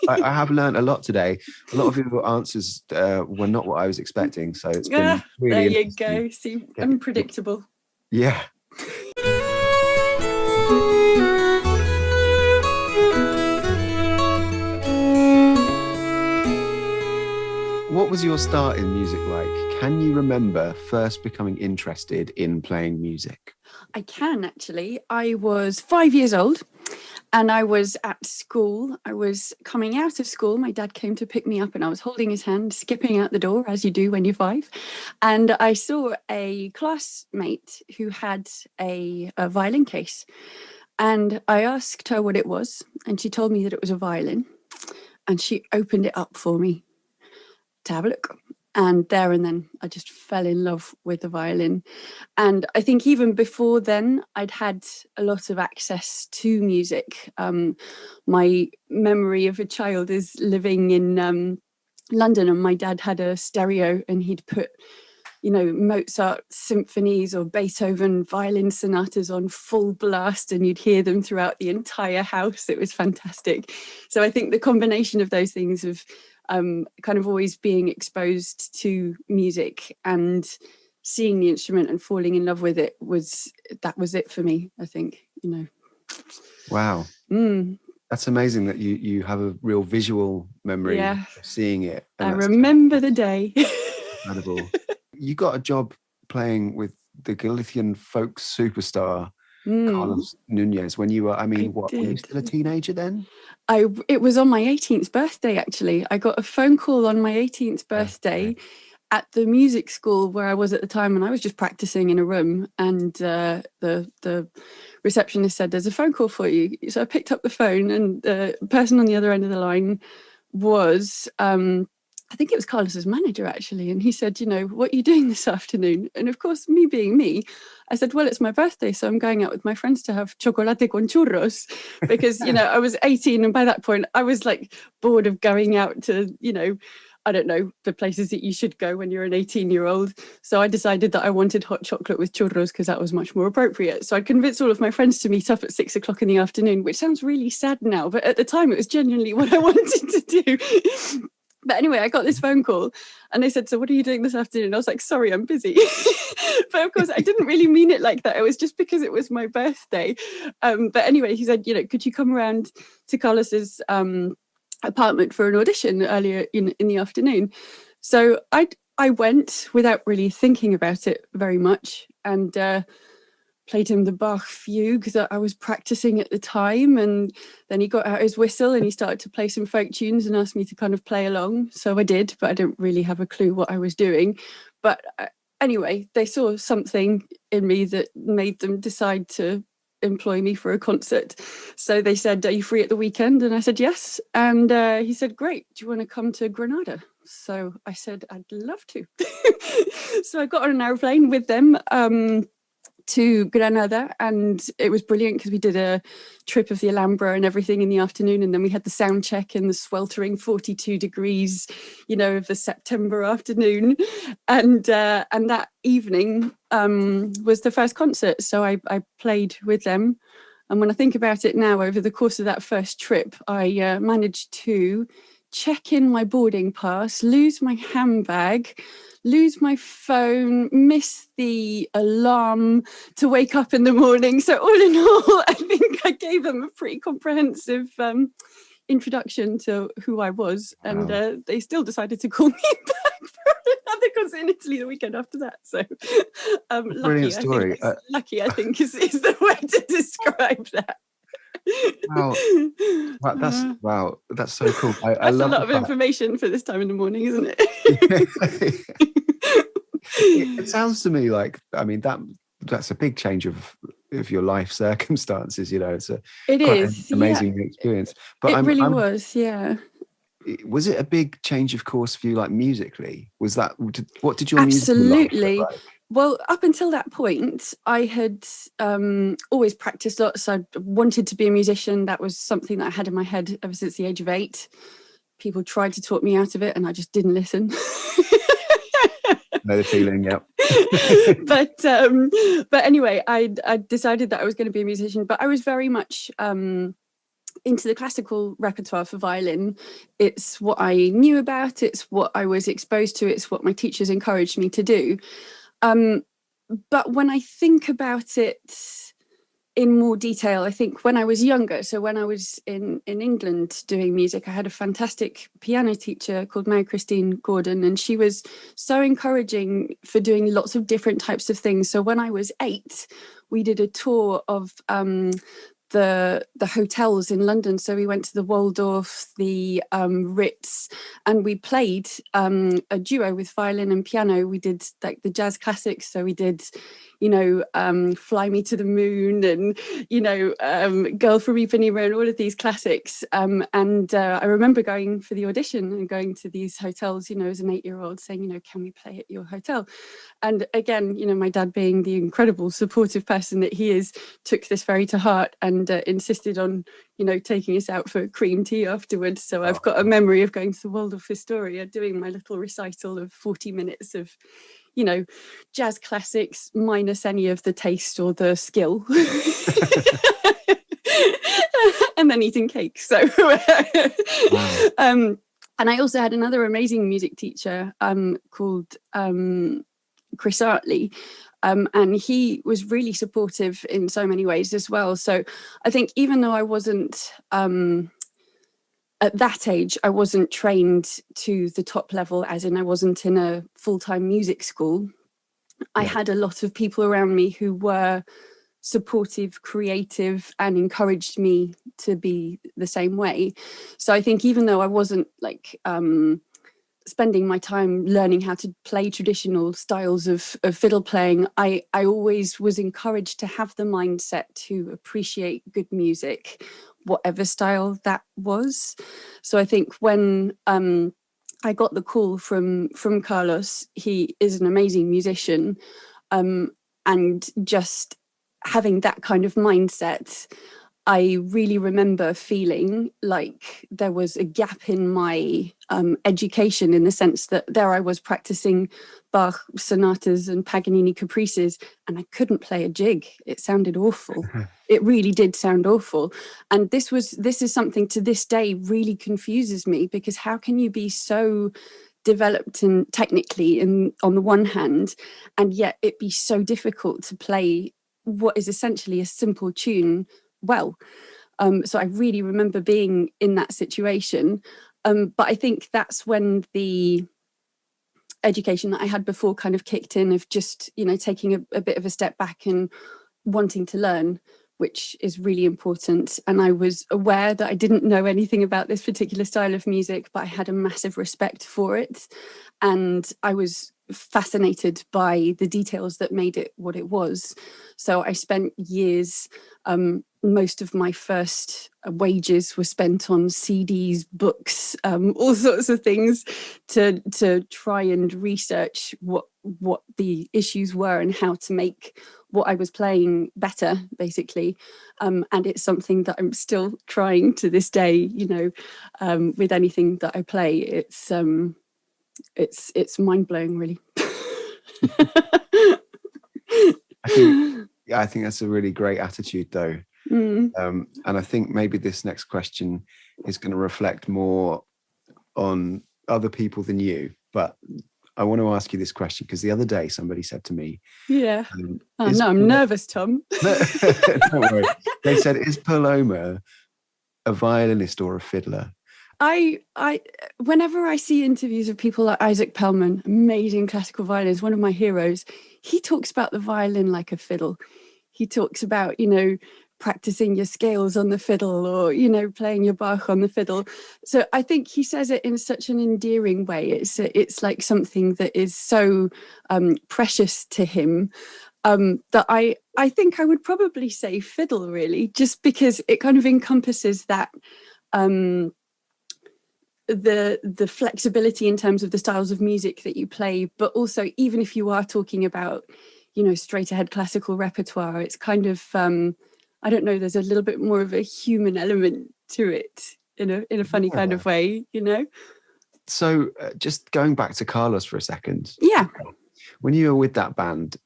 I have learned a lot today. A lot of your answers were not what I was expecting, so it's been really there you go. See, unpredictable. Yeah. What was your start in music like? Can you remember first becoming interested in playing music? I can, actually. I was 5 years old and I was at school. I was coming out of school. My dad came to pick me up and I was holding his hand, skipping out the door, as you do when you're 5. And I saw a classmate who had a violin case. And I asked her what it was. And she told me that it was a violin. And she opened it up for me to have a look. And there and then I just fell in love with the violin. And I think even before then, I'd had a lot of access to music. My memory of a child is living in London, and my dad had a stereo and he'd put, Mozart symphonies or Beethoven violin sonatas on full blast, and you'd hear them throughout the entire house. It was fantastic. So I think the combination of those things of kind of always being exposed to music and seeing the instrument and falling in love with it was it for me, I think, Wow. That's amazing that you have a real visual memory of seeing it. I remember the day. Incredible. You got a job playing with the Galician folk superstar, Carlos Nuñez, when you were, were you still a teenager then? It was on my 18th birthday, actually. I got a phone call on my 18th birthday at the music school where I was at the time, and I was just practicing in a room, and the receptionist said, "There's a phone call for you." So I picked up the phone, and the person on the other end of the line was I think it was Carlos's manager, actually. And he said, "What are you doing this afternoon?" And of course, me being me, I said, "Well, it's my birthday, so I'm going out with my friends to have chocolate con churros." Because, I was 18, and by that point, I was like bored of going out to, I don't know, the places that you should go when you're an 18-year-old. So I decided that I wanted hot chocolate with churros because that was much more appropriate. So I convinced all of my friends to meet up at 6 o'clock in the afternoon, which sounds really sad now. But at the time, it was genuinely what I wanted to do. But anyway, I got this phone call and they said, "So what are you doing this afternoon?" I was like, "Sorry, I'm busy." But of course, I didn't really mean it like that. It was just because it was my birthday. But anyway, he said, "Could you come around to Carlos's apartment for an audition earlier in the afternoon?" So I went without really thinking about it very much, and played him the Bach fugue that I was practicing at the time. And then he got out his whistle and he started to play some folk tunes and asked me to kind of play along. So I did, but I didn't really have a clue what I was doing. But anyway, they saw something in me that made them decide to employ me for a concert. So they said, "Are you free at the weekend?" And I said, "Yes." And he said, "Great. Do you want to come to Granada?" So I said, "I'd love to." So I got on an airplane with them to Granada, and it was brilliant because we did a trip of the Alhambra and everything in the afternoon, and then we had the sound check in the sweltering 42 degrees, of the September afternoon, and that evening was the first concert. So I played with them, and when I think about it now, over the course of that first trip, I managed to check in my boarding pass, lose my handbag, lose my phone, miss the alarm to wake up in the morning. So all in all, I think I gave them a pretty comprehensive introduction to who I was. And they still decided to call me back for another concert in Italy the weekend after that. So brilliant story. Lucky, I think, is the way to describe that. Wow, that's so cool. I that's love a lot of information for this time in the morning, isn't it? It sounds to me like, that's a big change of your life circumstances. It's an amazing experience. But it really was, yeah. Was it a big change of course for you, like musically? Was that what did your absolutely music look like? Well, up until that point, I had always practiced lots. I wanted to be a musician. That was something that I had in my head ever since the age of 8. People tried to talk me out of it, and I just didn't listen. Know the feeling, yeah. But anyway, I decided that I was going to be a musician. But I was very much into the classical repertoire for violin. It's what I knew about, it's what I was exposed to, it's what my teachers encouraged me to do. But when I think about it in more detail, I think when I was younger, so when I was in England doing music, I had a fantastic piano teacher called Mary Christine Gordon, and she was so encouraging for doing lots of different types of things. So when I was 8, we did a tour of the hotels in London. So we went to the Waldorf, the Ritz, and we played a duo with violin and piano. We did like the jazz classics. So we did, Fly Me to the Moon and, Girl from Ipanema and all of these classics. And I remember going for the audition and going to these hotels, as an 8-year-old saying, can we play at your hotel? And again, my dad, being the incredible supportive person that he is, took this very to heart and insisted on, taking us out for cream tea afterwards. So I've got a memory of going to the Waldorf Astoria, doing my little recital of 40 minutes of, jazz classics minus any of the taste or the skill. And then eating cake. So, wow. And I also had another amazing music teacher called Chris Artley. And he was really supportive in so many ways as well. So I think even though I wasn't, at that age, I wasn't trained to the top level, as in I wasn't in a full-time music school. I had a lot of people around me who were supportive, creative, and encouraged me to be the same way. So I think even though I wasn't like spending my time learning how to play traditional styles of fiddle playing, I always was encouraged to have the mindset to appreciate good music, whatever style that was. So I think when I got the call from Carlos, he is an amazing musician, and just having that kind of mindset, I really remember feeling like there was a gap in my education, in the sense that there I was practicing Bach sonatas and Paganini caprices, and I couldn't play a jig. It sounded awful. It really did sound awful. And this is something to this day really confuses me, because how can you be so developed and technically on the one hand, and yet it be so difficult to play what is essentially a simple tune well? So I really remember being in that situation. But I think that's when the education that I had before kind of kicked in, of just, taking a bit of a step back and wanting to learn, which is really important. And I was aware that I didn't know anything about this particular style of music, but I had a massive respect for it. And I was fascinated by the details that made it what it was. So I spent years, most of my first wages were spent on CDs, books, all sorts of things to try and research what the issues were and how to make what I was playing better, basically. And it's something that I'm still trying to this day, with anything that I play. It's mind-blowing, really. I think that's a really great attitude, though. And I think maybe this next question is going to reflect more on other people than you, but I want to ask you this question because the other day somebody said to me, I'm nervous, Tom. Don't worry. They said, is Paloma a violinist or a fiddler? I whenever I see interviews of people like Isaac Pellman, amazing classical violinist, one of my heroes, he talks about the violin like a fiddle. He talks about, practicing your scales on the fiddle, or, playing your Bach on the fiddle. So I think he says it in such an endearing way. It's like something that is so precious to him, that I think I would probably say fiddle, really, just because it kind of encompasses that the flexibility in terms of the styles of music that you play, but also, even if you are talking about, straight ahead classical repertoire, it's kind of I don't know, there's a little bit more of a human element to it in a funny kind of way, So just going back to Carlos for a second. Yeah. When you were with that band,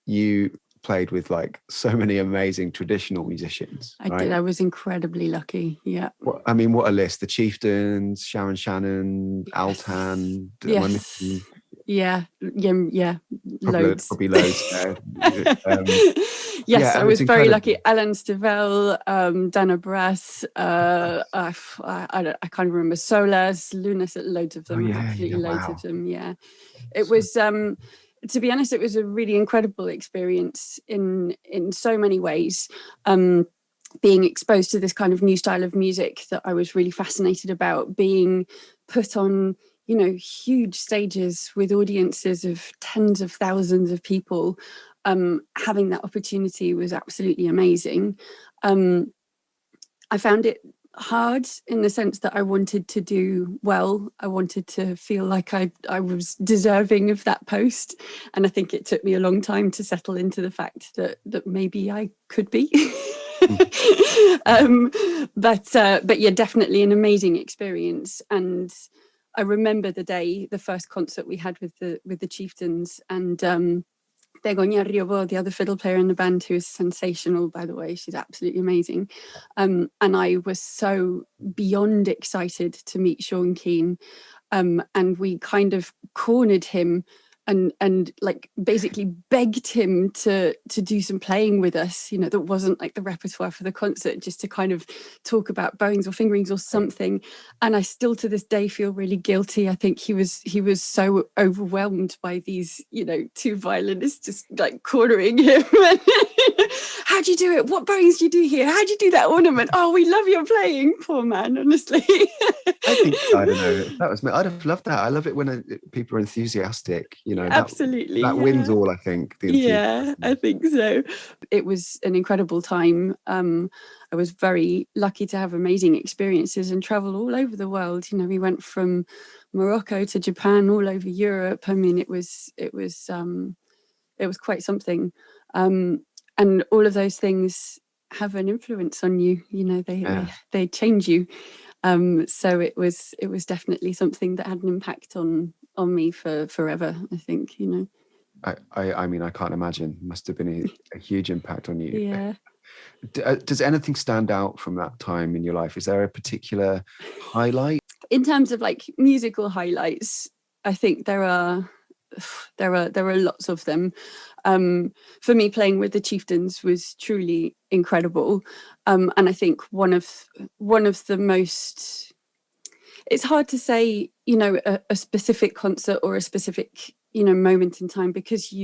you played with like so many amazing traditional musicians. I did. I was incredibly lucky. Yeah. What a list. The Chieftains, Sharon Shannon, Altan. Yes. Yeah. Loads. Probably loads. Yes, I was very lucky. Alan Stivell, Dana Brass, I can't remember, Solas, Lunas, loads of them, loads of them. Yeah, it was. To be honest, it was a really incredible experience in so many ways. Being exposed to this kind of new style of music that I was really fascinated about, being put on, huge stages with audiences of tens of thousands of people. Having that opportunity was absolutely amazing. I found it hard in the sense that I wanted to do well. I wanted to feel like I was deserving of that post. And I think it took me a long time to settle into the fact that maybe I could be. But yeah, definitely an amazing experience. And I remember the first concert we had with the Chieftains, and Begoña Riobo, the other fiddle player in the band, who is sensational, by the way. She's absolutely amazing. And I was so beyond excited to meet Sean Keane. And we kind of cornered him and like basically begged him to do some playing with us, that wasn't like the repertoire for the concert, just to kind of talk about bowings or fingerings or something. And I still to this day feel really guilty. I think he was so overwhelmed by these, two violinists just like cornering him. How'd you do it? What bowings do you do here? How'd you do that ornament? Oh, we love your playing. Poor man, honestly. I don't know. That was me. I'd have loved that. I love it when people are enthusiastic. Absolutely. That wins all, I think. Yeah, I think so. It was an incredible time. I was very lucky to have amazing experiences and travel all over the world. We went from Morocco to Japan, all over Europe. I mean, it was quite something. And all of those things have an influence on you. They change you. So it was definitely something that had an impact on me for forever, I think. I mean, I can't imagine. Must have been a huge impact on you. Yeah. Does anything stand out from that time in your life? Is there a particular highlight? In terms of like musical highlights, I think there are lots of them. For me, playing with the Chieftains was truly incredible. And I think one of the most, it's hard to say, a specific concert or a specific, moment in time, because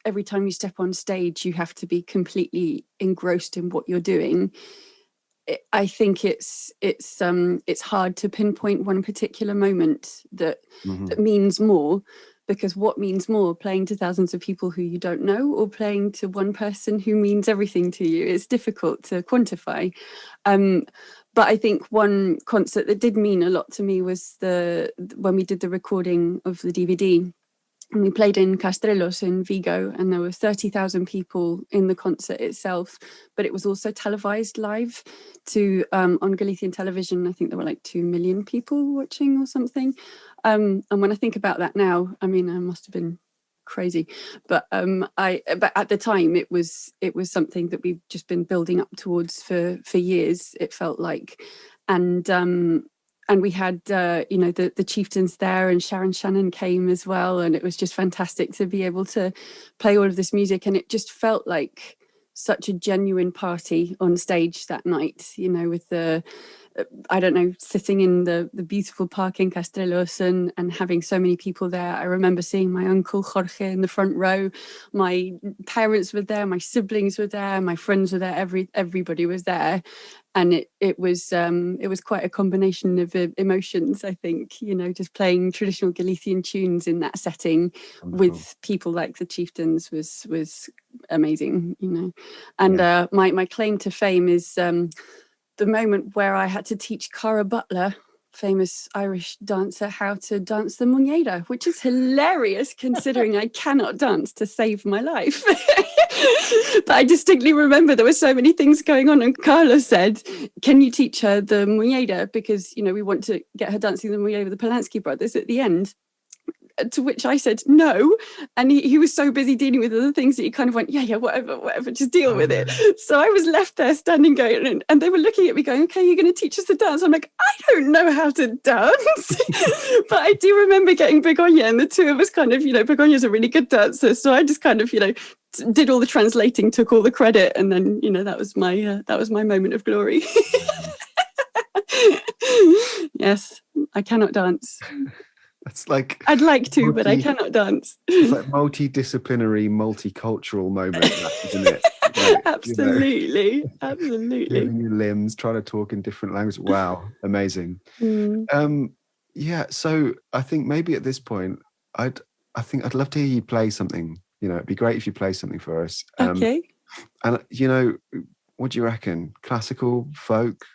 every time you step on stage, you have to be completely engrossed in what you're doing. I think it's hard to pinpoint one particular moment that means more. Because what means more, playing to thousands of people who you don't know, or playing to one person who means everything to you? It's difficult to quantify. But I think one concert that did mean a lot to me was when we did the recording of the DVD. And we played in Castrelos in Vigo, and there were 30,000 people in the concert itself, but it was also televised live on Galician television. I think there were like 2 million people watching or something. And when I think about that now, I mean, I must have been crazy, but at the time it was something that we've just been building up towards for years, it felt like. And we had, the Chieftains there, and Sharon Shannon came as well. And it was just fantastic to be able to play all of this music. And it just felt like such a genuine party on stage that night, with sitting in the beautiful park in Castrelos and having so many people there. I remember seeing my uncle Jorge in the front row. My parents were there, my siblings were there, my friends were there, everybody was there. And it was quite a combination of emotions, I think, just playing traditional Galician tunes in that setting with people like the Chieftains was amazing, And my claim to fame is the moment where I had to teach Cara Butler, famous Irish dancer, how to dance the muñeira, which is hilarious considering I cannot dance to save my life. But I distinctly remember there were so many things going on, and Carlos said, can you teach her the muñeira? Because, we want to get her dancing the muñeira with the Polanski brothers at the end. to which I said no, and he was so busy dealing with other things that he kind of went, yeah, whatever, just deal with it. So I was left there standing going, and they were looking at me going, okay, you're going to teach us to dance? I'm like, I don't know how to dance. But I do remember getting Begonia, and the two of us kind of, Begonia's a really good dancer, so I just kind of, did all the translating, took all the credit, and then, that was my moment of glory. Yes, I cannot dance. That's like, I'd like to, but I cannot dance. It's like multidisciplinary, multicultural moment, isn't it? Like, absolutely. Moving your limbs, trying to talk in different languages. Wow, amazing. Yeah, so I think maybe at this point, I'd love to hear you play something. It'd be great if you play something for us. Okay. And what do you reckon? Classical, folk,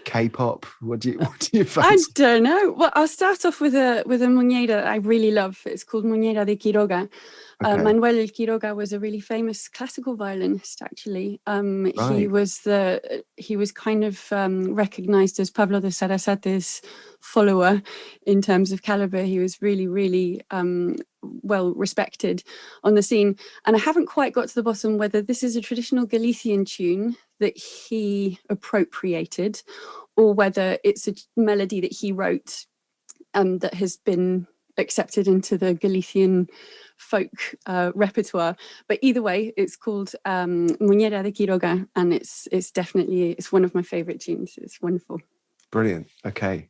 K-pop? What do you fancy? I don't know. Well, I'll start off with a muñeira I really love. It's called Muñeira de Quiroga. Okay. Manuel Quiroga was a really famous classical violinist, actually. Right. He was kind of recognized as Pablo de Sarasate's follower in terms of caliber. He was really, really well respected on the scene. And I haven't quite got to the bottom whether this is a traditional Galician tune that he appropriated, or whether it's a melody that he wrote that has been accepted into the Galician folk repertoire. But either way, it's called Muñeira de Quiroga, and it's one of my favorite tunes. It's wonderful. Brilliant. Okay.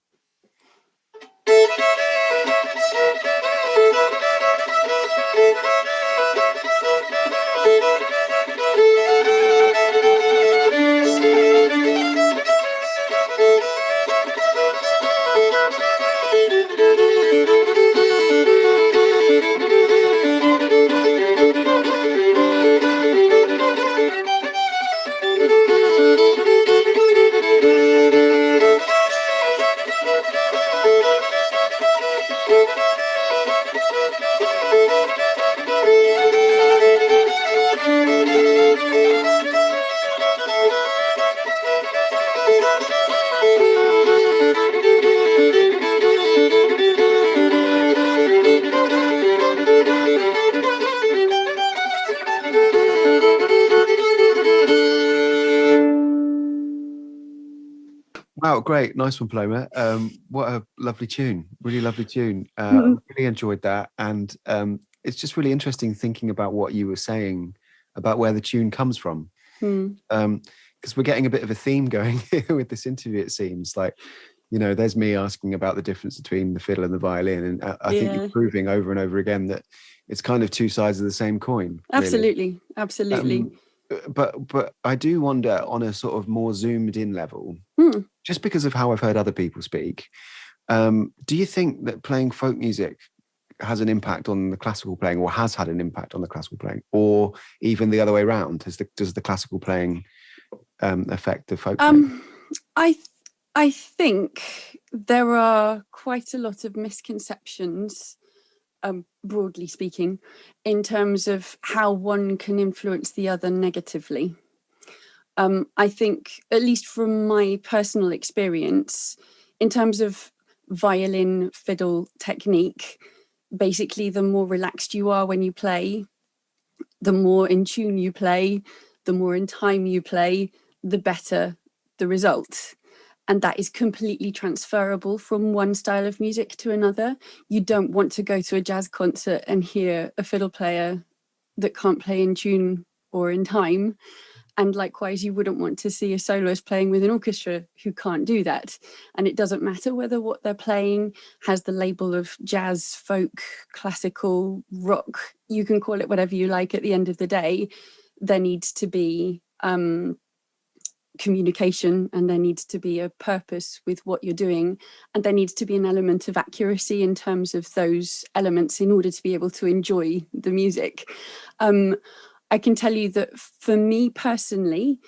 Wow, great. Nice one, Paloma. What a lovely tune. Really lovely tune. Really enjoyed that. And it's just really interesting thinking about what you were saying about where the tune comes from. Because we're getting a bit of a theme going here with this interview, it seems. Like, there's me asking about the difference between the fiddle and the violin. And I think you're proving over and over again that it's kind of two sides of the same coin. Absolutely. Really. Absolutely. But I do wonder, on a sort of more zoomed in level, just because of how I've heard other people speak, do you think that playing folk music has an impact on the classical playing, or has had an impact on the classical playing, or even the other way around? Does the classical playing affect the folk playing? I think there are quite a lot of misconceptions, broadly speaking, in terms of how one can influence the other negatively. I think, at least from my personal experience, in terms of violin, fiddle technique, basically the more relaxed you are when you play, the more in tune you play, the more in time you play, the better the result. And that is completely transferable from one style of music to another. You don't want to go to a jazz concert and hear a fiddle player that can't play in tune or in time. And likewise, you wouldn't want to see a soloist playing with an orchestra who can't do that. And it doesn't matter whether what they're playing has the label of jazz, folk, classical, rock. You can call it whatever you like. At the end of the day, there needs to be communication, and there needs to be a purpose with what you're doing, and there needs to be an element of accuracy in terms of those elements in order to be able to enjoy the music. I can tell you that for me personally,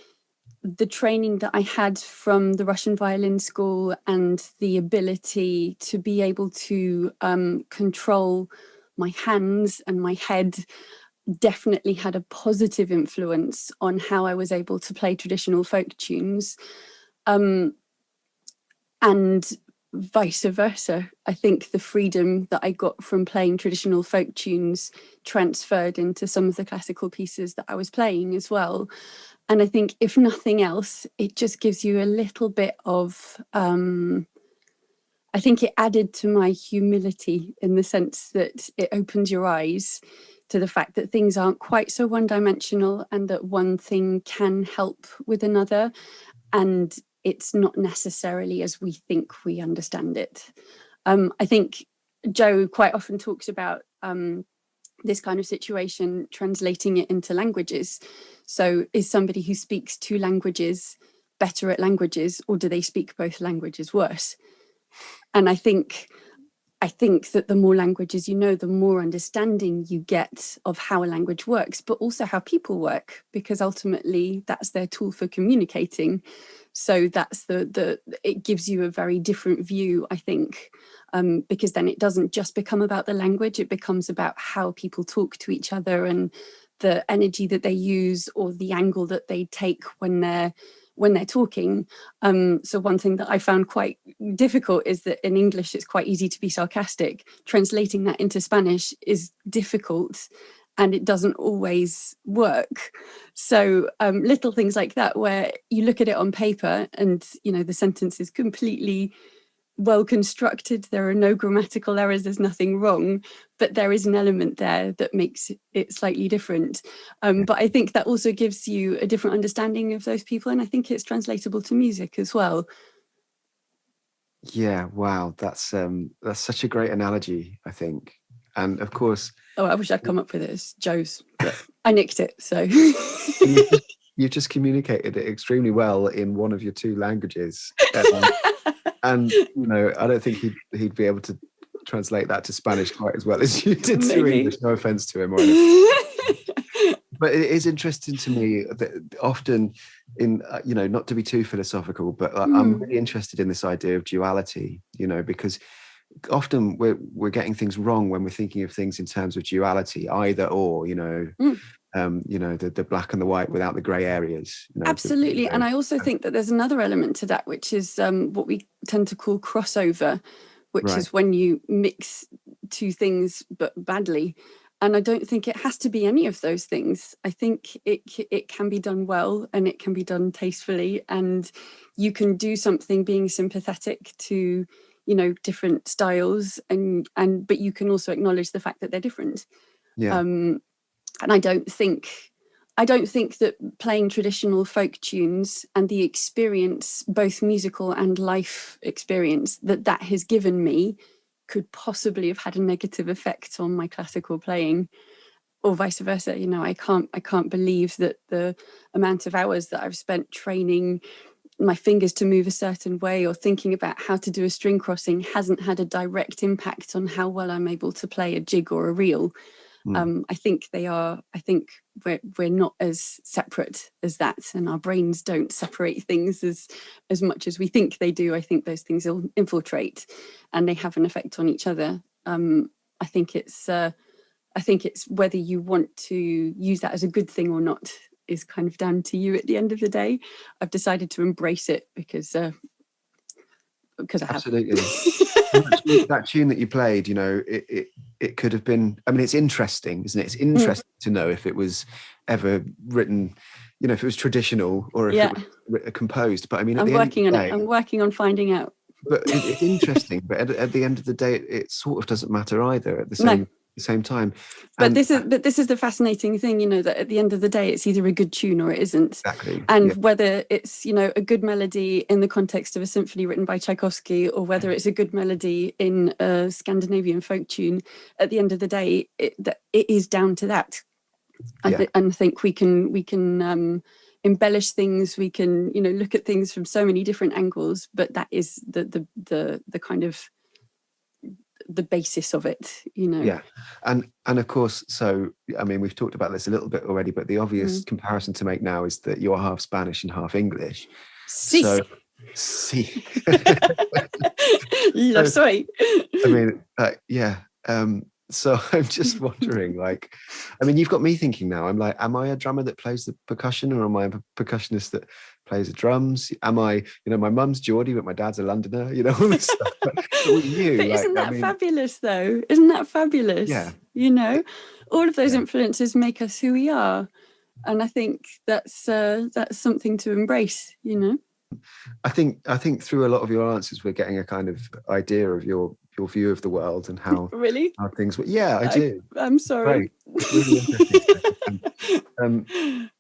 the training that I had from the Russian violin school and the ability to be able to control my hands and my head definitely had a positive influence on how I was able to play traditional folk tunes. And vice versa. I think the freedom that I got from playing traditional folk tunes transferred into some of the classical pieces that I was playing as well. And I think, if nothing else, it just gives you a little bit of, I think it added to my humility, in the sense that it opens your eyes to the fact that things aren't quite so one-dimensional, and that one thing can help with another. And it's not necessarily as we think we understand it. I think Joe quite often talks about this kind of situation, translating it into languages. So is somebody who speaks 2 languages better at languages, or do they speak both languages worse? And I think that the more languages you know, the more understanding you get of how a language works, but also how people work, because ultimately that's their tool for communicating. So that's it gives you a very different view, I think, because then it doesn't just become about the language, it becomes about how people talk to each other, and the energy that they use, or the angle that they take when they're talking. So one thing that I found quite difficult is that in English it's quite easy to be sarcastic. Translating that into Spanish is difficult, and it doesn't always work. So little things like that, where you look at it on paper and, you know, the sentence is completely well constructed, there are no grammatical errors, there's nothing wrong, but there is an element there that makes it slightly different. But I think that also gives you a different understanding of those people, and I think it's translatable to music as well. Yeah, wow, that's such a great analogy, I think. And of course, I wish I'd come up with it as Joe's, but I nicked it. So you've just communicated it extremely well in one of your 2 languages. And you know, I don't think he'd be able to translate that to Spanish quite as well as you did to English. No offense to him or anything. But it is interesting to me that often, in you know, not to be too philosophical, but I'm really interested in this idea of duality. You know, because often we're getting things wrong when we're thinking of things in terms of duality, either or. You know. You know, the black and the white without the grey areas. You know, absolutely. And I also think that there's another element to that, which is what we tend to call crossover, which is when you mix 2 things but badly. And I don't think it has to be any of those things. I think it can be done well, and it can be done tastefully, and you can do something being sympathetic to, you know, different styles, and but you can also acknowledge the fact that they're different. Yeah. And I don't think that playing traditional folk tunes and the experience, both musical and life experience, that has given me could possibly have had a negative effect on my classical playing, or vice versa. You know, I can't believe that the amount of hours that I've spent training my fingers to move a certain way, or thinking about how to do a string crossing, hasn't had a direct impact on how well I'm able to play a jig or a reel. I think we're not as separate as that, and our brains don't separate things as much as we think they do. I think those things will infiltrate, and they have an effect on each other. I think it's whether you want to use that as a good thing or not is kind of down to you at the end of the day. I've decided to embrace it because I have. Absolutely. That tune that you played, you know, it could have been, I mean, it's interesting, isn't it? It's interesting to know if it was ever written, you know, if it was traditional or if it was composed. But I mean, I'm working on finding out. But it's interesting. But at the end of the day, it sort of doesn't matter either at the same time. But this is the fascinating thing, you know, that at the end of the day, it's either a good tune or it isn't. Exactly. And whether it's, you know, a good melody in the context of a symphony written by Tchaikovsky, or whether it's a good melody in a Scandinavian folk tune, at the end of the day, it is down to that. And I think we can embellish things. We can, you know, look at things from so many different angles. But that is the kind of the basis of it, you know. Yeah. And of course, so I mean, we've talked about this a little bit already, but the obvious comparison to make now is that you're half Spanish and half English. So sí. Lo soy. I mean, So I'm just wondering, like, I mean, you've got me thinking now. I'm like, am I a drummer that plays the percussion, or am I a percussionist that plays the drums? Am I, my mum's Geordie, but my dad's a Londoner, all this stuff. But with you, but like, isn't that fabulous though? Isn't that fabulous? Yeah. All of those influences make us who we are. And I think that's something to embrace, I think through a lot of your answers, we're getting a kind of idea of your view of the world and how really how things. Yeah, I do. I'm sorry. It's really interesting.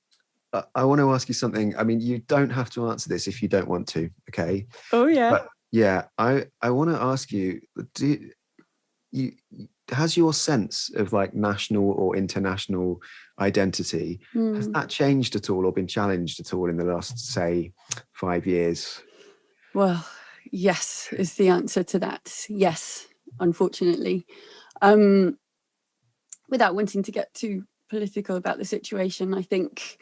I want to ask you something. I mean, you don't have to answer this if you don't want to. Okay. Oh yeah. But yeah, I want to ask you. Has your sense of like national or international identity, has that changed at all or been challenged at all in the last, say, 5 years? Well, yes is the answer to that. Yes, unfortunately. Without wanting to get too political about the situation, I think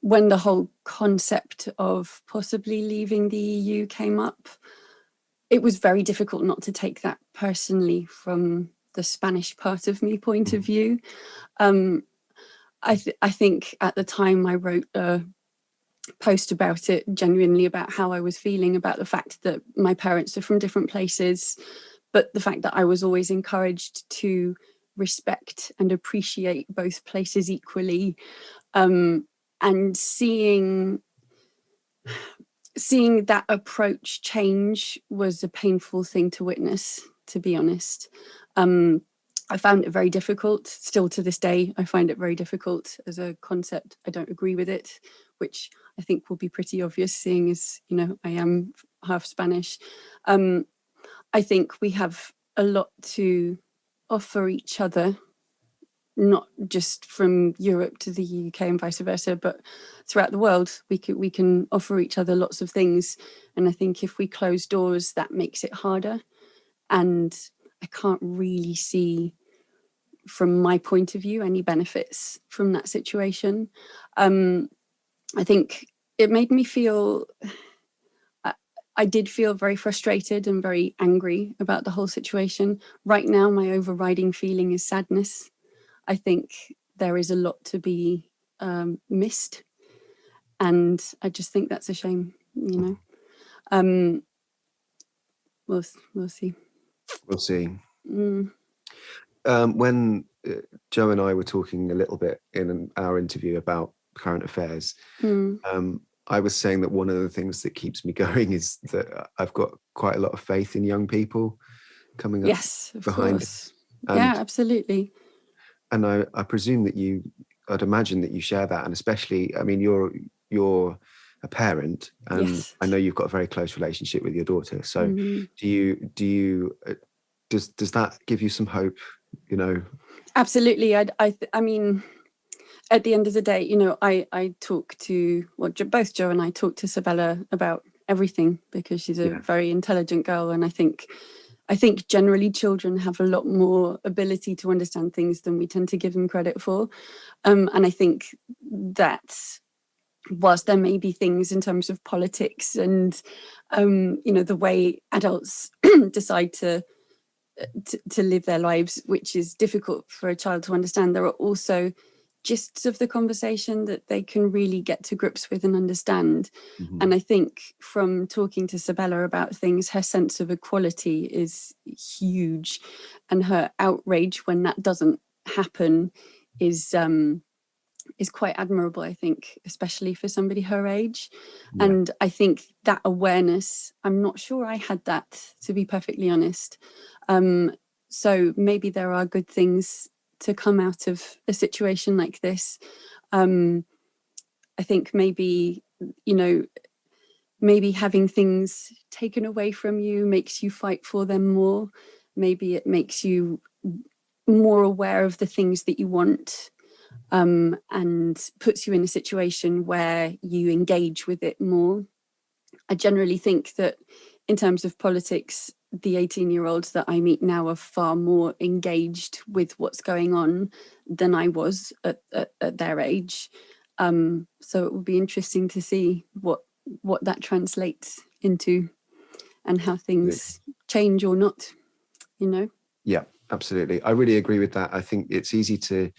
when the whole concept of possibly leaving the EU came up, it was very difficult not to take that personally from the Spanish part of me point of view. I think at the time I wrote a post about it, genuinely about how I was feeling about the fact that my parents are from different places, but the fact that I was always encouraged to respect and appreciate both places equally, and seeing that approach change was a painful thing to witness, to be honest. I found it very difficult. Still to this day, I find it very difficult as a concept. I don't agree with it, which I think will be pretty obvious, seeing as, I am half Spanish. I think we have a lot to offer each other, not just from Europe to the UK and vice versa, but throughout the world. We can offer each other lots of things. And I think if we close doors, that makes it harder. And I can't really see, from my point of view, any benefits from that situation. I think it made me feel, I did feel very frustrated and very angry about the whole situation. Right now, my overriding feeling is sadness. I think there is a lot to be missed. And I just think that's a shame, We'll see. We'll see. When Joe and I were talking a little bit in our interview about current affairs, I was saying that one of the things that keeps me going is that I've got quite a lot of faith in young people coming up behind us. Yeah, absolutely. And I presume that I'd imagine that you share that, and especially, I mean, you're a parent, and I know you've got a very close relationship with your daughter. So does that give you some hope? Absolutely. I mean, at the end of the day, I talk to, both Joe and I talk to Sabella about everything, because she's a very intelligent girl, and I think generally children have a lot more ability to understand things than we tend to give them credit for. And I think that whilst there may be things in terms of politics and, the way adults decide to live their lives, which is difficult for a child to understand, there are also gists of the conversation that they can really get to grips with and understand. And I think from talking to Sabella about things, her sense of equality is huge, and her outrage when that doesn't happen is quite admirable, I think, especially for somebody her age. And I think that awareness, I'm not sure I had that, to be perfectly honest. So maybe there are good things to come out of a situation like this. I think maybe having things taken away from you makes you fight for them more. Maybe it makes you more aware of the things that you want, and puts you in a situation where you engage with it more. I generally think that in terms of politics, the 18-year-olds that I meet now are far more engaged with what's going on than I was at their age. So it will be interesting to see what that translates into, and how things change or not, Yeah, Absolutely. I really agree with that. I think it's easy to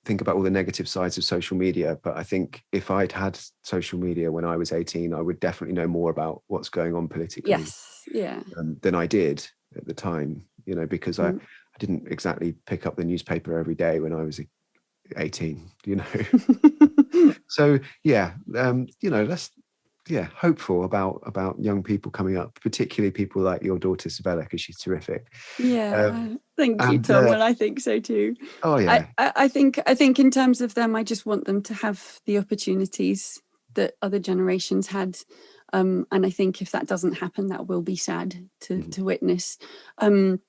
think about all the negative sides of social media, but I think if I'd had social media when I was 18, I would definitely know more about what's going on politically. Yes, yeah. Than I did at the time, because I didn't exactly pick up the newspaper every day when I was 18, So let's hopeful about young people coming up, particularly people like your daughter Sabella, because she's terrific. Thank you, Tom. Well, I think so too. Oh yeah. I think in terms of them, I just want them to have the opportunities that other generations had. And I think if that doesn't happen, that will be sad to witness. I'm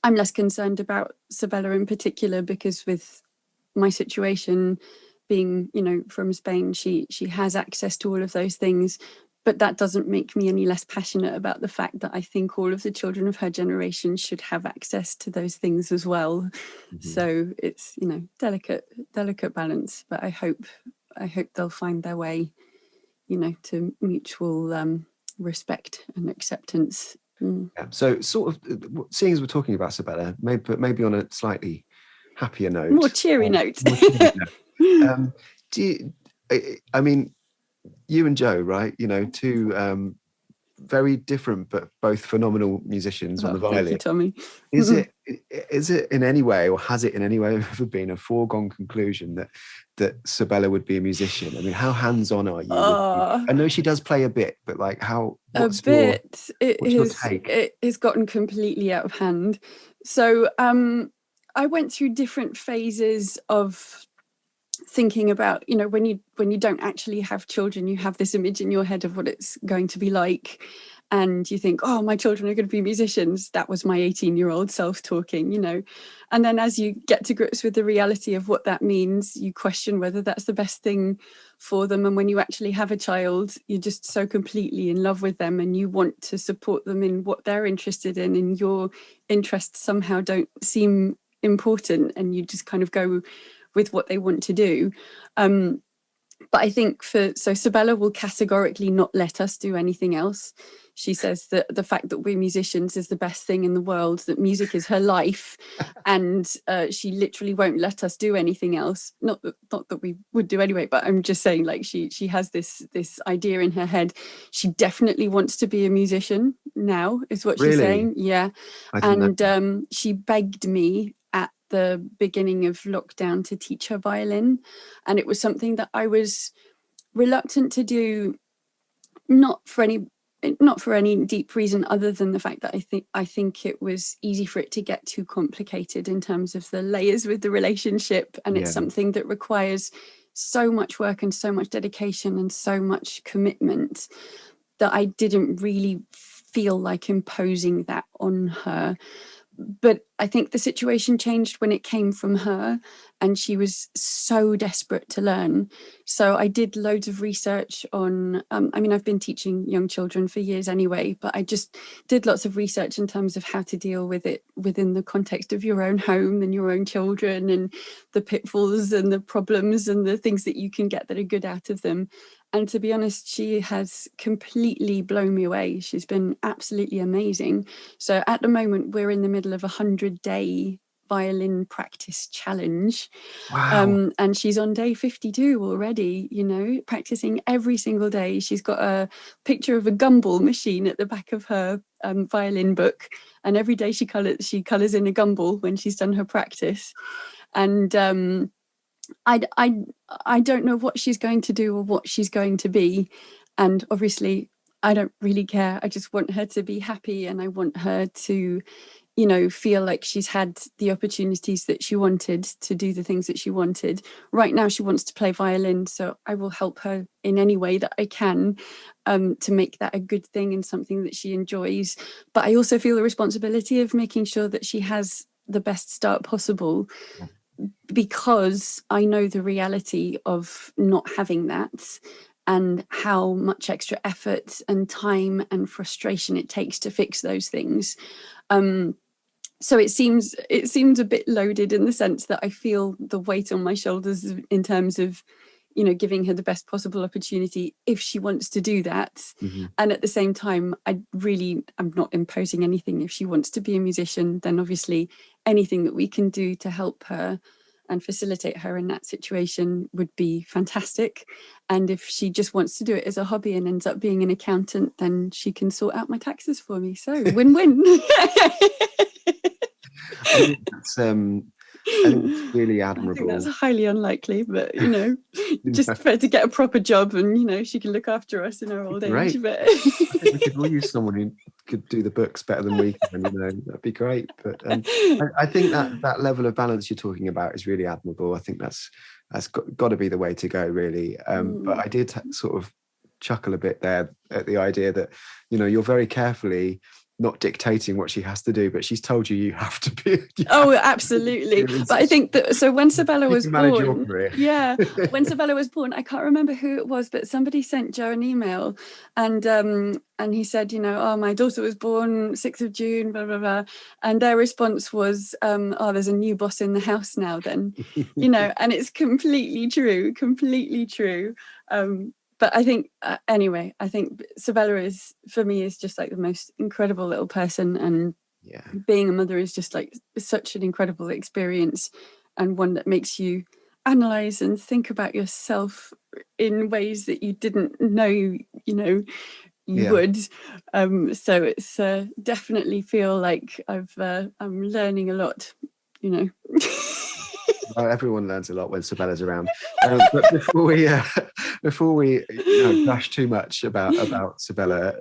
less concerned about Sabella in particular, because with my situation being, from Spain, she has access to all of those things. But that doesn't make me any less passionate about the fact that I think all of the children of her generation should have access to those things as well. So it's, delicate balance. But I hope they'll find their way, to mutual respect and acceptance. Yeah. So sort of, seeing as we're talking about Sabella, maybe on a slightly happier note, more cheery note. You and Joe, right? Two very different but both phenomenal musicians on the violin. Thank you, Tommy. Is it in any way, or has it in any way ever been a foregone conclusion that Sabella would be a musician? I mean, how hands-on are you? I know she does play a bit, but like what's your take? It has gotten completely out of hand. So I went through different phases of thinking about, when you don't actually have children, you have this image in your head of what it's going to be like, and you think, oh, my children are going to be musicians. That was my 18-year-old self talking, and then as you get to grips with the reality of what that means, you question whether that's the best thing for them. And when you actually have a child, you're just so completely in love with them, and you want to support them in what they're interested in, and your interests somehow don't seem important, and you just kind of go with what they want to do. But I think so Sabella will categorically not let us do anything else. She says that the fact that we're musicians is the best thing in the world, that music is her life, and she literally won't let us do anything else. Not that we would do anyway, but I'm just saying, like, she has this idea in her head. She definitely wants to be a musician now, is what she's saying. Yeah. And she begged me at the beginning of lockdown to teach her violin, and it was something that I was reluctant to do, not for any deep reason other than the fact that I think it was easy for it to get too complicated in terms of the layers with the relationship, and it's something that requires so much work and so much dedication and so much commitment that I didn't really feel like imposing that on her. But I think the situation changed when it came from her, and she was so desperate to learn. So I did loads of research on, I've been teaching young children for years anyway, but I just did lots of research in terms of how to deal with it within the context of your own home and your own children, and the pitfalls and the problems and the things that you can get that are good out of them. And to be honest, she has completely blown me away. She's been absolutely amazing. So at the moment, we're in the middle of a 100-day violin practice challenge. Wow. And she's on day 52 already, practicing every single day. She's got a picture of a gumball machine at the back of her violin book. And every day she colours in a gumball when she's done her practice. And I don't know what she's going to do or what she's going to be. And obviously, I don't really care. I just want her to be happy, and I want her to, feel like she's had the opportunities that she wanted to do the things that she wanted. Right now, she wants to play violin, so I will help her in any way that I can to make that a good thing and something that she enjoys. But I also feel the responsibility of making sure that she has the best start possible, because I know the reality of not having that and how much extra effort and time and frustration it takes to fix those things. So it seems a bit loaded in the sense that I feel the weight on my shoulders in terms of, you know, giving her the best possible opportunity if she wants to do that. Mm-hmm. And at the same time, I'm not imposing anything. If she wants to be a musician, then obviously anything that we can do to help her and facilitate her in that situation would be fantastic. And if she just wants to do it as a hobby and ends up being an accountant, then she can sort out my taxes for me. So win-win. I think it's really admirable. I think that's highly unlikely, but you know, just for her to get a proper job and, you know, she can look after us in our old age. But I think we could all use someone who could do the books better than we can, you know, that'd be great. But I think that level of balance you're talking about is really admirable. I think that's got to be the way to go, really. But I did sort of chuckle a bit there at the idea that, you know, you're very carefully not dictating what she has to do, but she's told you have to be. Absolutely. But I think that, so when Sabella was born, when Sabella was born, I can't remember who it was, but somebody sent Joe an email, and he said, you know, oh, my daughter was born 6th of June, blah, blah, blah. And their response was, oh, there's a new boss in the house now then, you know, and it's completely true. But I think, anyway, I think Sabella is, for me, is just like the most incredible little person. And being a mother is just like such an incredible experience, and one that makes you analyze and think about yourself in ways that you didn't know, you know, you would. So it's definitely feel like I'm learning a lot, you know. Well, everyone learns a lot when Sabella's around. But before we gush too much about Sabella,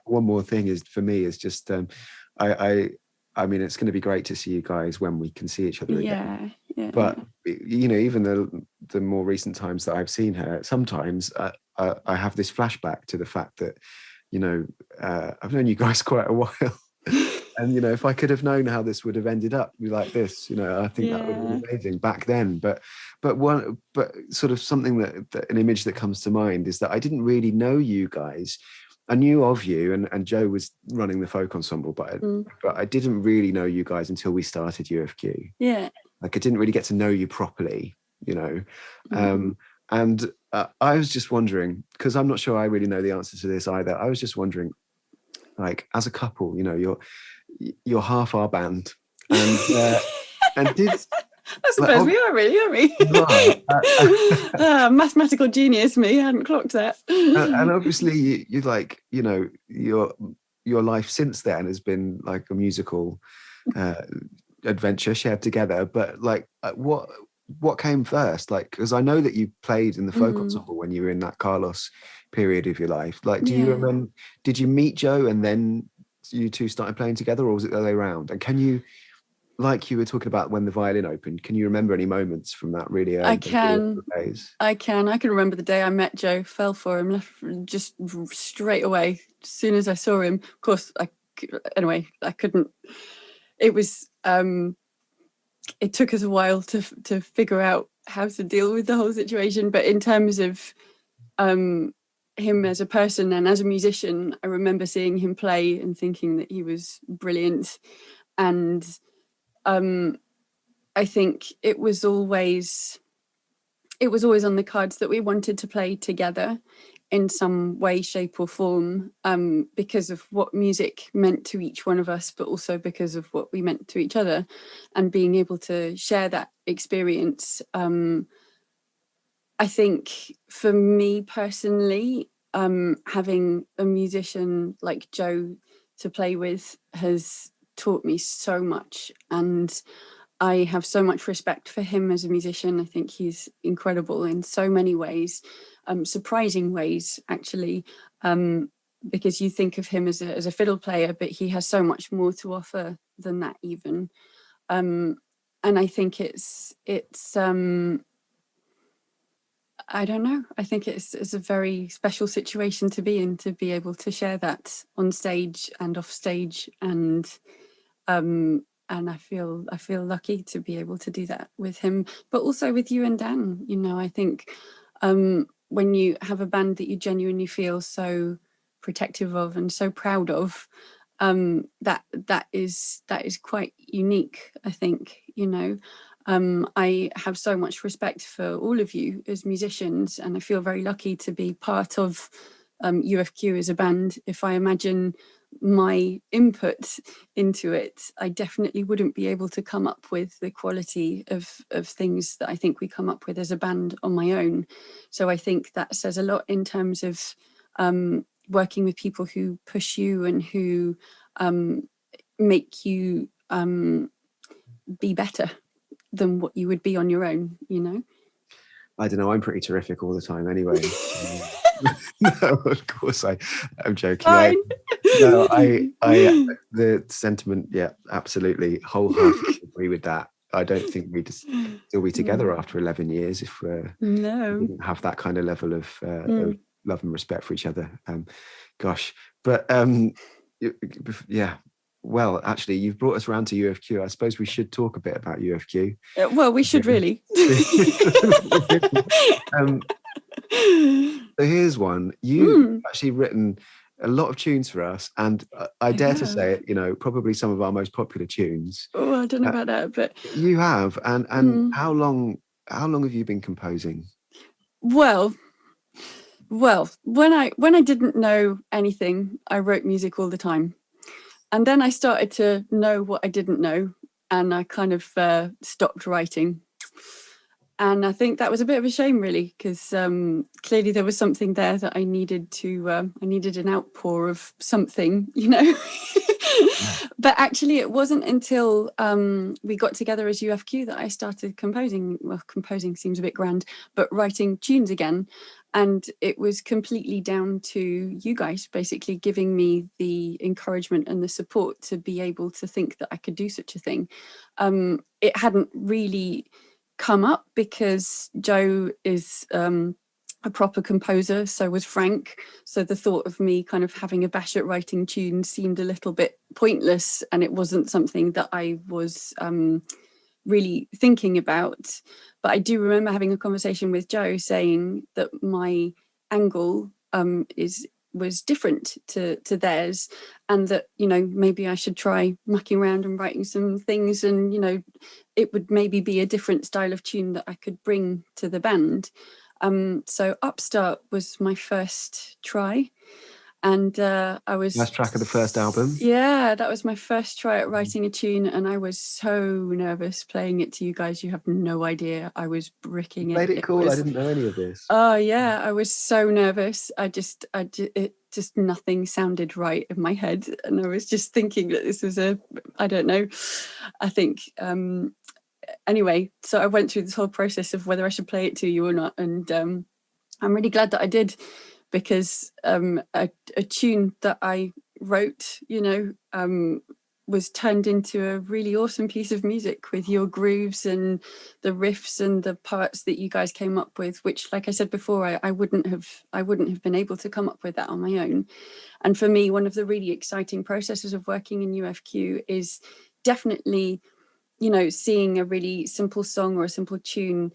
one more thing is, for me, is just I mean, it's going to be great to see you guys when we can see each other again. But you know, even the more recent times that I've seen her, sometimes I have this flashback to the fact that, you know, I've known you guys quite a while. And, you know, if I could have known how this would have ended up like this, you know, I think that would have been amazing back then. But sort of something that an image that comes to mind is that I didn't really know you guys. I knew of you, and Joe was running the folk ensemble, but I didn't really know you guys until we started UFQ. Yeah. Like, I didn't really get to know you properly, you know. And I was just wondering, because I'm not sure I really know the answer to this either. I was just wondering, like, as a couple, you know, you're half our band, and did I suppose we are, really, aren't we? Mathematical genius me, I hadn't clocked that. And obviously you like, you know, your life since then has been like a musical adventure shared together. But like, what came first? Like, because I know that you played in the folk ensemble when you were in that Carlos period of your life. Like, do you remember, did you meet Joe and then you two started playing together, or was it the other way around? And can you, like you were talking about when the violin opened, can you remember any moments from that really early days? I can remember the day I met Joe, fell for him, left just straight away as soon as I saw him. Of course, I couldn't, it was it took us a while to figure out how to deal with the whole situation. But in terms of him as a person and as a musician, I remember seeing him play and thinking that he was brilliant. And I think it was always on the cards that we wanted to play together in some way, shape or form, because of what music meant to each one of us, but also because of what we meant to each other, and being able to share that experience. I think for me personally, having a musician like Joe to play with has taught me so much, and I have so much respect for him as a musician. I think he's incredible in so many ways, surprising ways actually, because you think of him as a fiddle player, but he has so much more to offer than that even. And I think it's I don't know. I think it's a very special situation to be in, to be able to share that on stage and off stage, and I feel lucky to be able to do that with him, but also with you and Dan. You know, I think when you have a band that you genuinely feel so protective of and so proud of, that is quite unique, I think, you know. I have so much respect for all of you as musicians, and I feel very lucky to be part of UFQ as a band. If I imagine my input into it, I definitely wouldn't be able to come up with the quality of things that I think we come up with as a band on my own. So I think that says a lot in terms of working with people who push you and who make you be better than what you would be on your own, you know? I don't know, I'm pretty terrific all the time anyway. No, of course I'm joking. Fine. The sentiment, yeah, absolutely, wholeheartedly agree with that. I don't think we'd still be together after 11 years if we didn't have that kind of level of love and respect for each other. Gosh, but yeah. Well, actually, you've brought us around to UFQ. I suppose we should talk a bit about UFQ. Well, we should really. So here's one. You've actually written a lot of tunes for us, and I dare to say it, you know, probably some of our most popular tunes. Oh, I don't know about that, but you have. And how long have you been composing? Well, when I didn't know anything, I wrote music all the time. And then I started to know what I didn't know, and I kind of stopped writing. And I think that was a bit of a shame, really, because clearly there was something there that I needed to. I needed an outpour of something, you know. But actually, it wasn't until we got together as UFQ that I started composing. Well, composing seems a bit grand, but writing tunes again. And it was completely down to you guys basically giving me the encouragement and the support to be able to think that I could do such a thing. It hadn't really come up because Joe is a proper composer, so was Frank. So the thought of me kind of having a bash at writing tunes seemed a little bit pointless, and it wasn't something that I was really thinking about. But I do remember having a conversation with Joe saying that my angle was different to theirs, and that, you know, maybe I should try mucking around and writing some things, and, you know, it would maybe be a different style of tune that I could bring to the band. So Upstart was my first try. And I was... Last track of the first album? Yeah, that was my first try at writing a tune, and I was so nervous playing it to you guys. You have no idea. I was bricking it. Played it cool. I didn't know any of this. Oh, yeah, I was so nervous. It just nothing sounded right in my head. And I was just thinking that this was I don't know, I think... Anyway, so I went through this whole process of whether I should play it to you or not. And I'm really glad that I did, because a tune that I wrote, you know, was turned into a really awesome piece of music with your grooves and the riffs and the parts that you guys came up with, which, like I said before, I wouldn't have been able to come up with that on my own. And for me, one of the really exciting processes of working in UFQ is definitely, you know, seeing a really simple song or a simple tune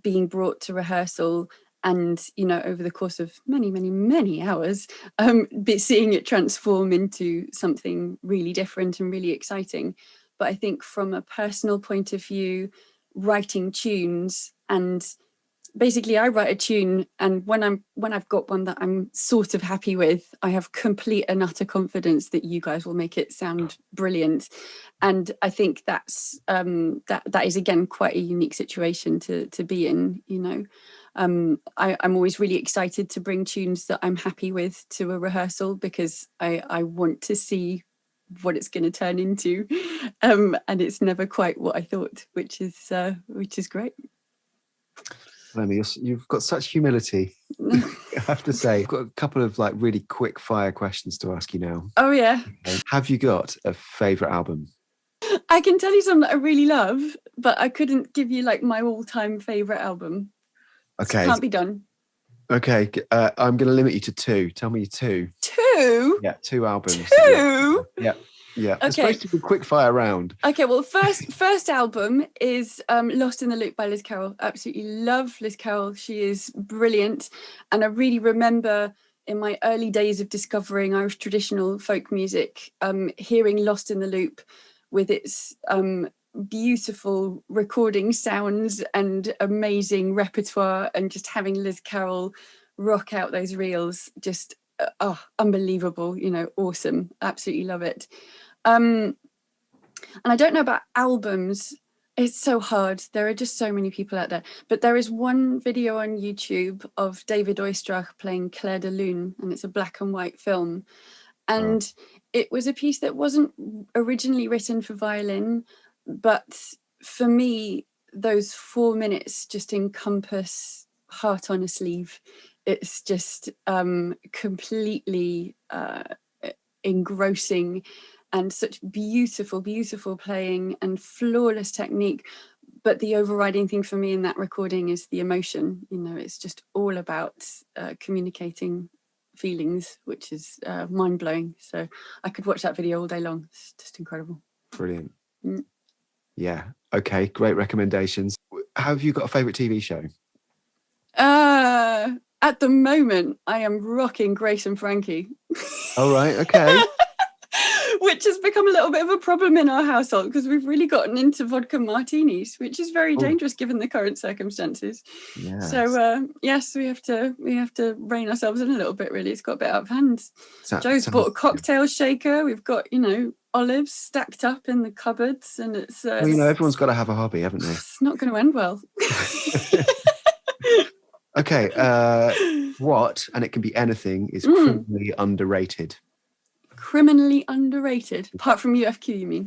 being brought to rehearsal, and, you know, over the course of many, many, many hours, but seeing it transform into something really different and really exciting. But I think from a personal point of view, writing tunes, and basically I write a tune, and when I've got one that I'm sort of happy with, I have complete and utter confidence that you guys will make it sound brilliant. And I think that's that is again quite a unique situation to be in, you know. I'm always really excited to bring tunes that I'm happy with to a rehearsal, because I want to see what it's going to turn into, and it's never quite what I thought, which is great. Paloma, you've got such humility. I have to say, I've got a couple of like really quick fire questions to ask you now. Oh yeah. Okay. Have you got a favourite album? I can tell you some that I really love, but I couldn't give you like my all-time favourite album. Okay. So can't be done. Okay, I'm going to limit you to two. Tell me two. Two? Yeah, two albums. Two? Yeah. Yeah. Okay. It's supposed to be a quick fire round. Okay, well, first album is Lost in the Loop by Liz Carroll. Absolutely love Liz Carroll. She is brilliant. And I really remember in my early days of discovering Irish traditional folk music, hearing Lost in the Loop with its beautiful recording sounds and amazing repertoire, and just having Liz Carroll rock out those reels, just unbelievable, awesome, absolutely love it. And I don't know about albums, it's so hard, there are just so many people out there, but there is one video on YouTube of David Oistrakh playing Clair de Lune, and it's a black and white film, and it was a piece that wasn't originally written for violin, but for me those 4 minutes just encompass heart on a sleeve. It's just completely engrossing, and such beautiful, beautiful playing and flawless technique. But the overriding thing for me in that recording is the emotion. It's just all about communicating feelings, which is mind-blowing. So I could watch that video all day long. It's just incredible. Brilliant. Yeah. Okay, great recommendations. Have you got a favourite TV show? At the moment, I am rocking Grace and Frankie. All right, okay. Which has become a little bit of a problem in our household, because we've really gotten into vodka martinis, which is very dangerous given the current circumstances. Yes. So yes, we have to rein ourselves in a little bit, really. It's got a bit out of hand. Joe's bought a cocktail shaker. We've got, olives stacked up in the cupboards, and it's everyone's got to have a hobby, haven't they? It's not going to end well. Okay, what, and it can be anything, is criminally underrated? Criminally underrated, apart from UFQ, you mean?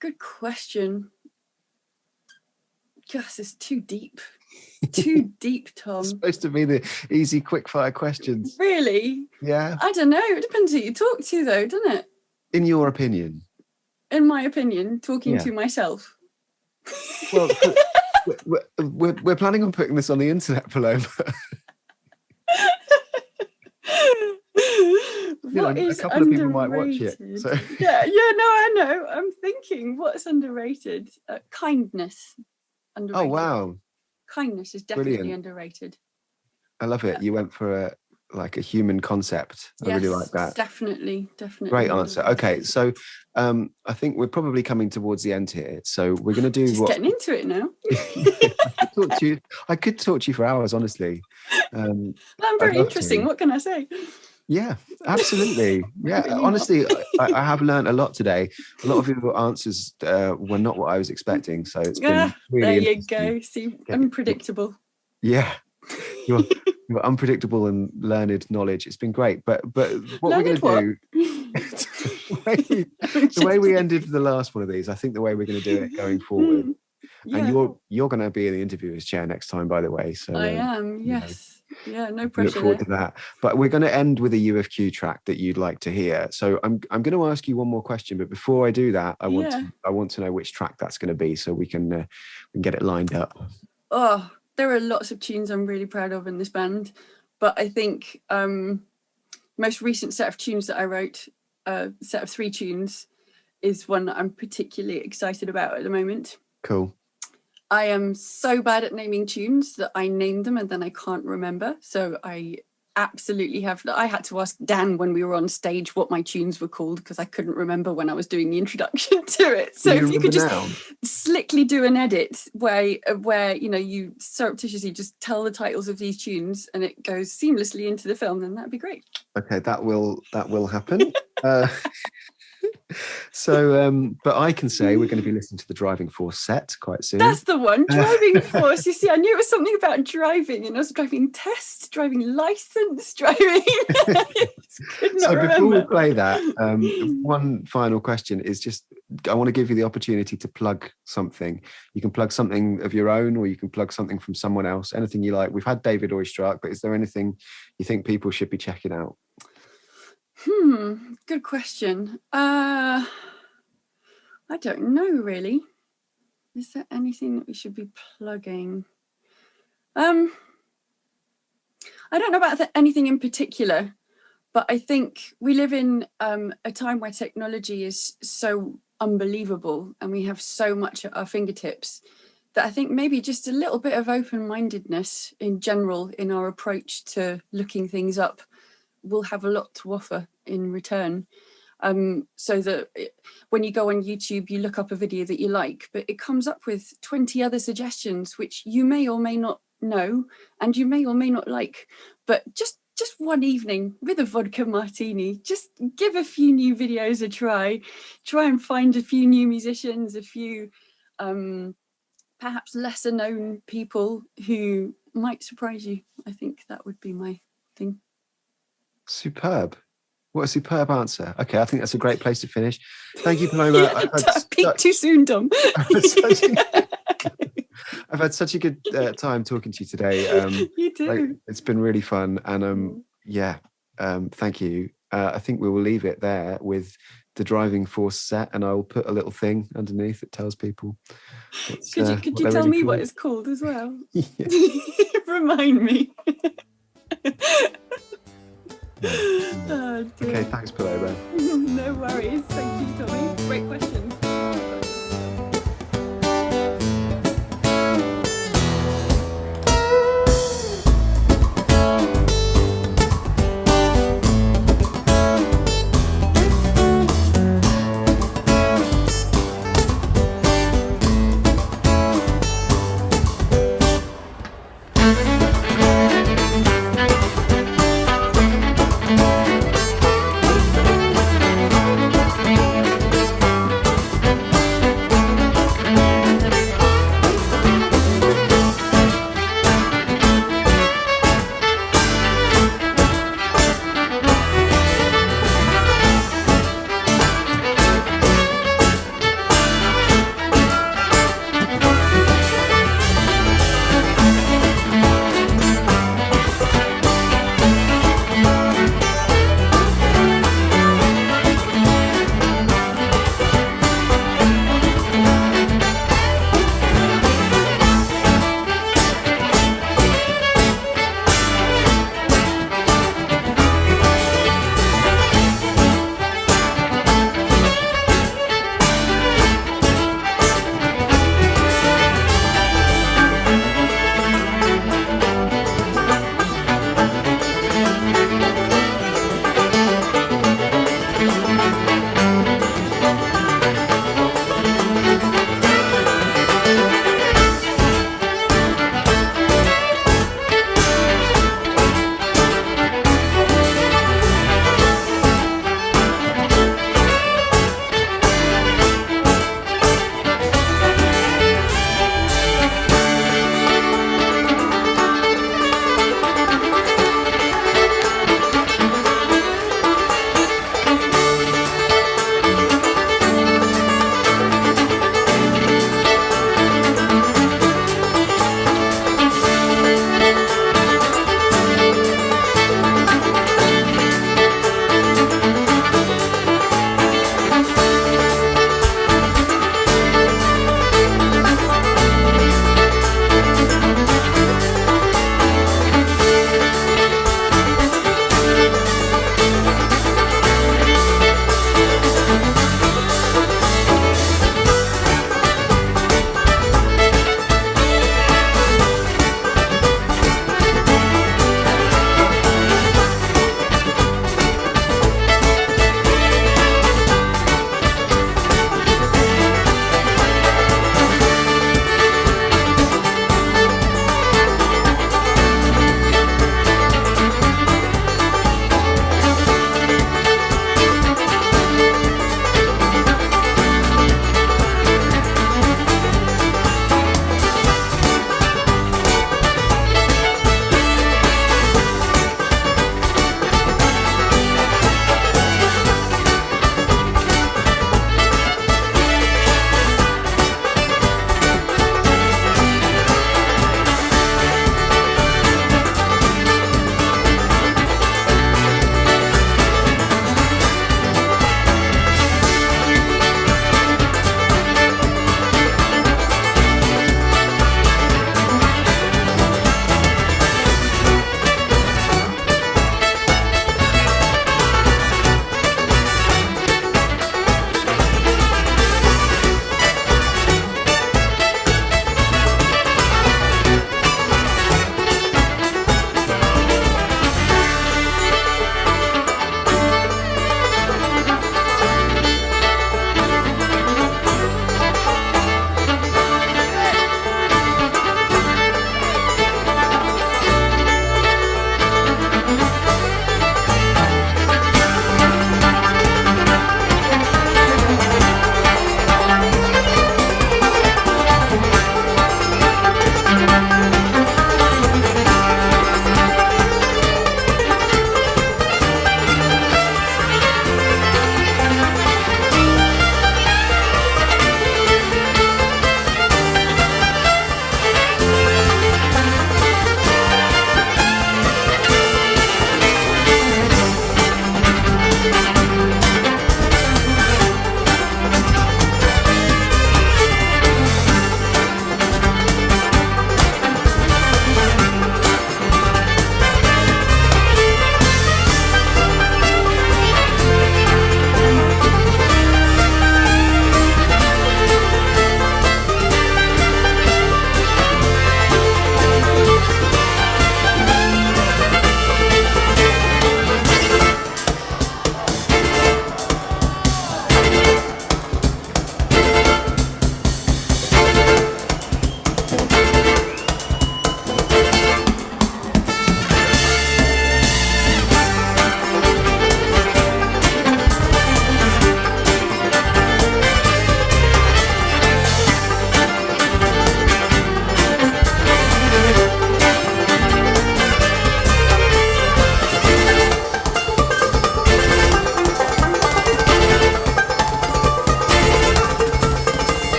Good question. Gosh, it's too deep. Too deep, Tom. It's supposed to be the easy, quick-fire questions. Really? Yeah. I don't know. It depends who you talk to, though, doesn't it? In your opinion? In my opinion, talking to myself. Well, we're planning on putting this on the internet, Paloma. A couple of people might watch it. So. Yeah, no, I know. I'm thinking, what's underrated? Kindness. Underrated. Oh, wow. Kindness is definitely underrated. I love it. You went for a human concept. I really like that. Definitely. Great answer. Okay, so I think we're probably coming towards the end here. So we're going to do getting into it now. I could talk to you for hours, honestly. I'm very interesting. What can I say? Yeah, absolutely. Yeah, honestly, I have learned a lot today. A lot of your answers were not what I was expecting. So it's been really there you go. See, unpredictable. Yeah. Your unpredictable and learned knowledge. It's been great. But what we're going to do, the way we ended the last one of these, I think the way we're going to do it going forward. And you're going to be in the interviewer's chair next time, by the way. So I am. Yes. Yeah. No pressure. Look forward to that. But we're going to end with a UFQ track that you'd like to hear. So I'm going to ask you one more question. But before I do that, I want to know which track that's going to be, so we can get it lined up. Oh. There are lots of tunes I'm really proud of in this band, but I think most recent set of tunes that I wrote, set of 3 tunes, is one that I'm particularly excited about at the moment. Cool. I am so bad at naming tunes that I name them and then I can't remember. So I absolutely have. I had to ask Dan when we were on stage what my tunes were called, because I couldn't remember when I was doing the introduction to it. So if you could just slickly do an edit where you surreptitiously just tell the titles of these tunes and it goes seamlessly into the film, then that'd be great. Okay, that will happen. But I can say we're going to be listening to the Driving Force set quite soon. That's the one, Driving Force. You see, I knew it was something about driving, and I was driving test, driving license, driving. So before we play that, one final question is just, I want to give you the opportunity to plug something. You can plug something of your own, or you can plug something from someone else, anything you like. We've had David Oistrakh, but is there anything you think people should be checking out? Good question. I don't know, really. Is there anything that we should be plugging? I don't know about anything in particular, but I think we live in a time where technology is so unbelievable and we have so much at our fingertips that I think maybe just a little bit of open-mindedness in general in our approach to looking things up will have a lot to offer in return. So that when you go on YouTube, you look up a video that you like, but it comes up with 20 other suggestions, which you may or may not know, and you may or may not like. But just one evening with a vodka martini, just give a few new videos a try and find a few new musicians, a few perhaps lesser known people who might surprise you. I think that would be my thing. Superb. What a superb answer. Okay, I think that's a great place to finish. Thank you, Paloma. Peak too soon, Dom. I've had such a good time talking to you today. You too. It's been really fun. And thank you. I think we will leave it there with the driving force set, and I'll put a little thing underneath that tells people. Could you tell me what it's called as well? Yeah. Remind me.